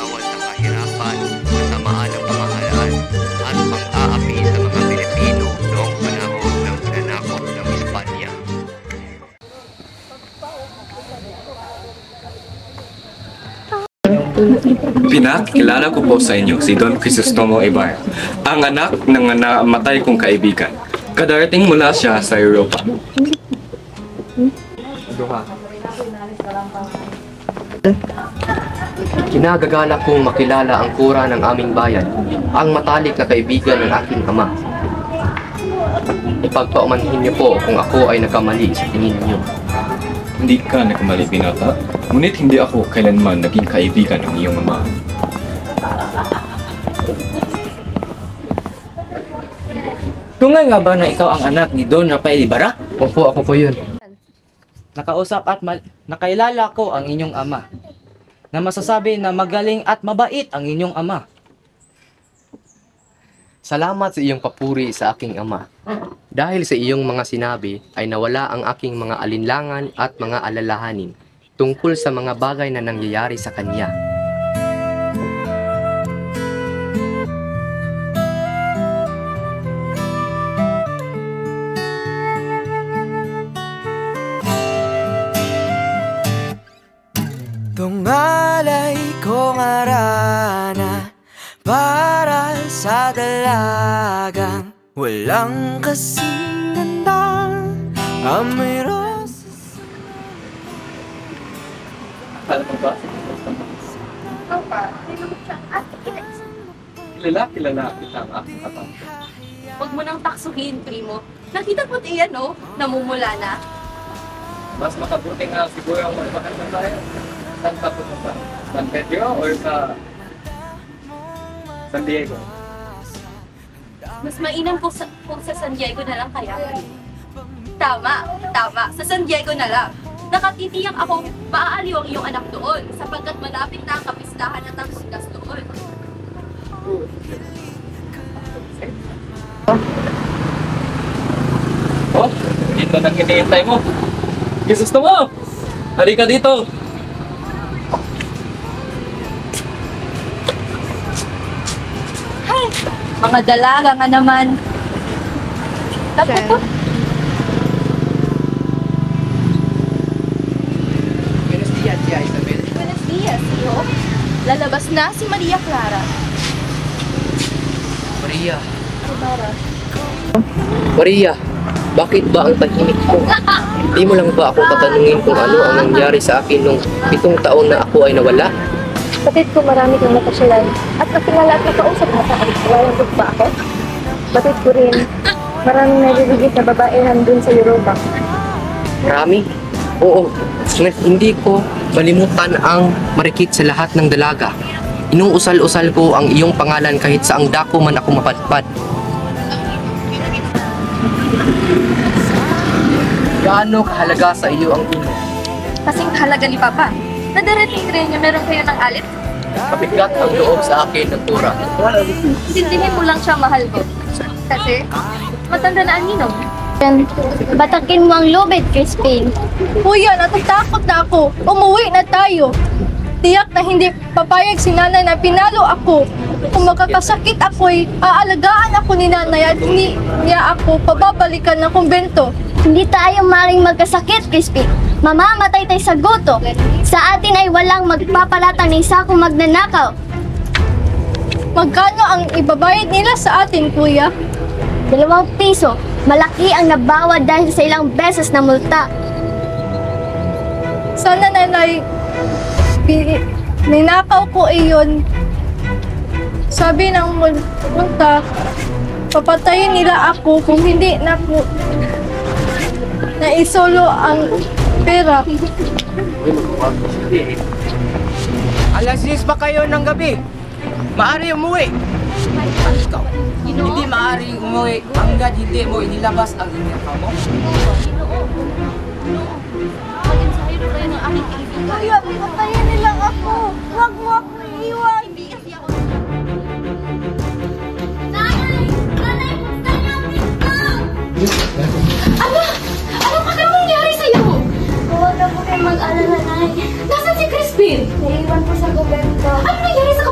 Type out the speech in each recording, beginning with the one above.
binawan ng kahirapan, kasamaan ng pamahalaan, at pang-aapi sa mga Pilipino noong panahon ng pananakop ng Espanya. Pinakilala ko po sa inyo si Don Crisostomo Ibar, ang anak ng namatay kong kaibigan. Kadarating mula siya sa Europa. Kinagagala kong makilala ang kura ng aming bayan, ang matalik na kaibigan ng aking ama. Ipagpaumanhin niyo po kung ako ay nagkamali sa tingin niyo. Hindi ka nagkamali, binata. Ngunit hindi ako kailanman naging kaibigan ng iyong ama. Tunay nga ba na ikaw ang anak ni Don Rafael Ibarra? Opo, ako po yun. Nakausap at nakailala ko ang inyong ama, na masasabi na magaling at mabait ang inyong ama. Salamat sa iyong papuri sa aking ama. Dahil sa iyong mga sinabi ay nawala ang aking mga alinlangan at mga alalahanin tungkol sa mga bagay na nangyayari sa kanya. Tungalay kong arana para sa dalagang walang kasing ganda, amoy rosas. Alam mo ba? Kilala kita ang aking kapatid. Huwag mo nang taksuhin, primo. Nakita ko't iyan, no? Namumula na. Mas makabuti nga siguro ang magpahal na tayo. Saan ka pumunta? San Pedro or sa San Diego? Mas mainam kung sa San Diego na lang kaya. Tama. Sa San Diego na lang. Nakatitiyak ako maaaliw ang iyong anak doon sapagkat malapit na ang kapistahan at ang sugas doon. Oh, dito nang hinihintay mo. Gusto mo? Halika dito. Hay! Mga dalaga nga naman. Tapos po. Buenos dias, Tia Isabel. Buenos dias, hijo. Lalabas na si Maria Clara. Maria, bakit ba ang tahimik mo? Di mo lang ba ako tatanungin kung ano ang nangyari sa akin nung 7 taon na ako ay nawala? Batid ko marami kang napasyalan at nakilala at nakausap na sa akin. Walang ba ako? Batid ko rin maraming naliligit na babae nandun sa Europa. Marami? Oo, ngunit hindi ko malimutan ang marikit sa lahat ng dalaga. Inuusal-usal ko ang iyong pangalan kahit saang dako man ako mapadpad. Gaano kahalaga sa iyo ang ino? Kasing halaga ni Papa. Nadarating rin niya meron kayo ng alit. Kabigat ang loob sa akin ng tura. Sintindihin mo lang siya mahal ko. Kasi matanda na ang ninong. Batakin mo ang lubid, Crispin. Kuya, natatakot na ako. Umuwi na tayo. Tiyak na hindi papayag si nanay na pinalo ako. Kung magkakasakit ako'y aalagaan ako ni nanay at hindi niya ako pababalikan ng kumbento. Hindi tayo maring magkasakit, Crispin. Mamamatay tayo sa guto. Sa atin ay walang magpapalatang ni isa kung magnanakaw. Magkano ang ibabayad nila sa atin, kuya? 2 piso. Malaki ang nabawad dahil sa ilang beses na multa. Sana nanay, ninakaw ko iyon. Sabi ng multa, papatayin nila ako kung hindi na po naisolo ang pera. Alas 10 pa kayo ng gabi. Maari umuwi. Ikaw, hindi maaaring umuwi hanggat hindi mo inilabas ang inyong kamo. Mag-ensayo na kayo ng aking kaibigan. Kuya, papatayin nila ako. Huwag mo ako iiwan. Hindi kasi ako. Ano ka na nangyari sa'yo? Huwag na po kayo mag-alala, Nay. Nasaan si Crispin? Naiwan po sa gobento. Ano nangyari sa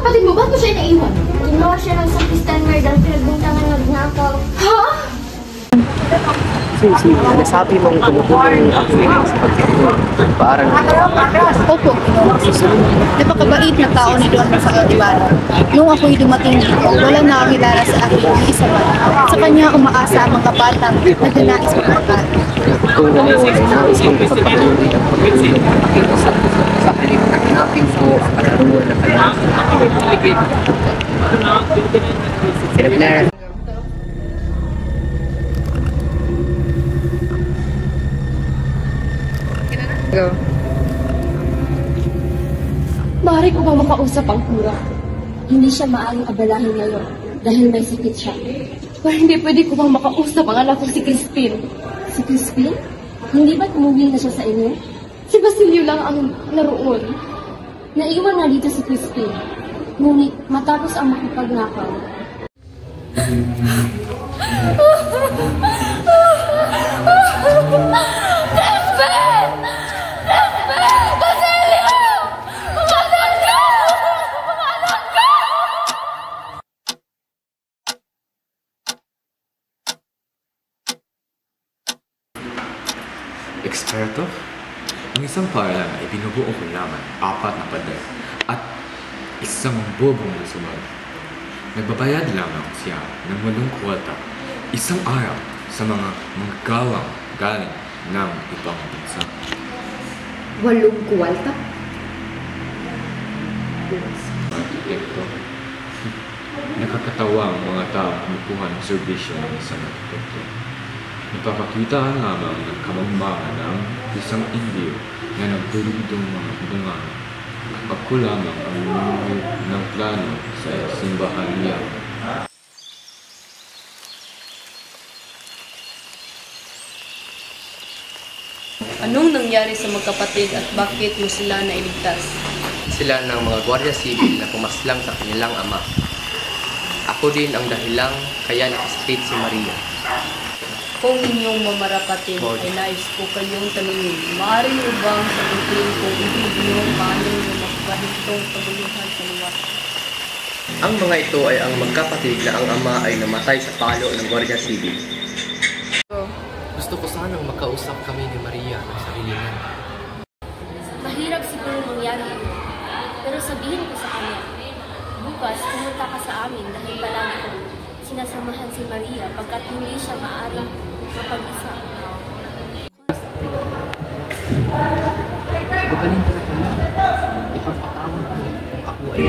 siya ng sakristan nga dahil pinagbuntangan nga gnakaw. Ha? Nasabi mong tumutulong ako sa pagtitulog. Parang Opo, napakabait na tao ni Don Rafael Ibarra. Nung ako'y dumating dito, wala na kilala sa akin ni isa pa. Sa kanya umaasa ang mga batang nagnanais magpapal. kung nais kong ipagpatuloy ang pagtulong sa halip na hinapin ko ang katarungan na kanyang pinagpapigil. Sila Blair. Go. Maaari ko bang makausap ang kura? Hindi siya maaaring abalahin ngayon dahil may sakit siya. Pero hindi pwede ko bang makausap ang anak ko si Crispin? Si Crispin? Hindi ba't umuwi na siya sa inyo? Si Basilio lang ang naroon. Naiwan na dito si Crispin. Ngunit matapos ang makipagnakaw. Eksperto? Ang isang paralan ay binubuo ko lamang 4 na pader at isang bobong na sunod. Nagbabayad lamang siya ng 8 kwarta isang araw sa mga manggagawang galing ng ibang bansa. 8 kuwalta? Arkitekto. Nakakatawa ang mga tao kumukuha ng serbisyo ng isang arkitekto. Ipapakita lamang ng kamangmangan ng isang Indio na nagdurugdong mga bungan. Ako lamang ang nunod ng plano sa simbahan niya. Anong nangyari sa magkapatid at bakit mo sila nailigtas? Sila ng mga gwardiya sibil na pumaslang sa kanilang ama. Ako din ang dahilang kaya nakasakit si Maria. Kung inyong mamarapatid ay nais ko kayong tanungin, maaari mo bang sagutin kung hindi niyo paano niyo magkahitong paguluhan sa luwas? Ang mga ito ay ang magkapatid na ang ama ay namatay sa palo ng gwardiya sibil. Gusto ko sanang makausap kami ni Maria ng sarili niya. Mahirap siguro mangyari ito. Pero sabihin ko sa kanya, bukas pumunta ka sa amin dahil palagi ko sinasamahan si Maria pagkat hindi siya maaaring mapag-isa. Gubalin ko na kami. Ipagpatawag ko kung ako ay